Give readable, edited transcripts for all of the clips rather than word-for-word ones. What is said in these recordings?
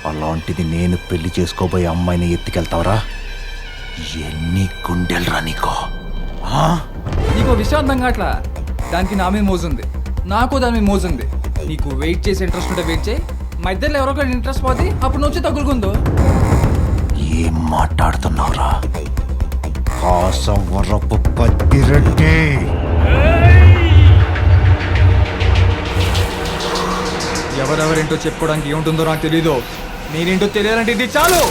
అలాంటిది నేను పెళ్లి చేసుకోబోయే అమ్మాయిని ఎత్తుకెళ్తావరా? ఎన్ని గుండెలరా నీకో? నీకు విషయం అర్థం కావట్లా. దానికి నా మీద మోజుంది, నాకు దాని మీద మోజుంది. నీకు వెయిట్ చేసి ఇంట్రెస్ట్ ఉంటే వెయిట్ చేయి. మా ఇద్దరు ఎవరో ఒకటి ఇంట్రెస్ట్ పోతే అప్పుడు నుంచి తగులుకుందో. ఏం మాట్లాడుతున్నావురా? కాసవరపు పత్తిరెడ్డి. ఎవరెవరేంటో చెప్పుకోవడానికి ఏముంటుందో నాకు తెలీదు. నేనేంటో తెలియాలంటే ఇది చాలు.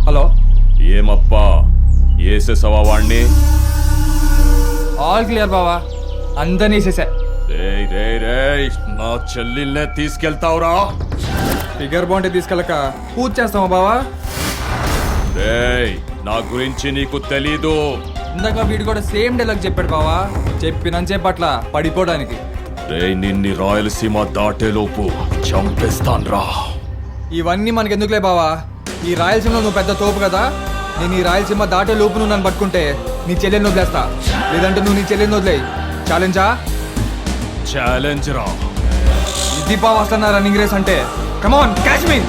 హలో, ఏమప్పా ఏసేసావా వాణ్ణి? ఆల్ క్లియర్ బావా, అందరినీ వేసేసా. రేయ్ రేయ్ రేయ్, నా చెల్లెల్నే తీసుకెళ్తావురా? ఫిగర్ బాగుంటే తీసుకెళ్ళక పూజ చేస్తావా బావా? రేయ్, నా గురించి నీకు తెలీదు. ఇందాక వీడు కూడా సేమ్ డైలాగ్ చెప్పాడు బావా. చెప్పినంతసేపు అట్లా పడిపోవడానికి. రేయ్, నిన్ని రాయలసీమ దాటేలోపు చంపేస్తాన్రా. ఇవన్నీ మనకెందుకులే బావా. ఈ రాయలసీమలో నువ్వు పెద్ద తోపు కదా. నేను ఈ రాయలసీమ దాటే లోపు నువ్వు నన్ను పట్టుకుంటే నీ చెల్లెని వదిలేస్తా, లేదంటే నువ్వు నీ చెల్లెని వదిలేయి. ఛాలెంజా? ఛాలెంజ్ రా. ఇది బావా అసలు నా రన్నింగ్ రేస్ అంటే. కమాన్, క్యాచ్ మీ.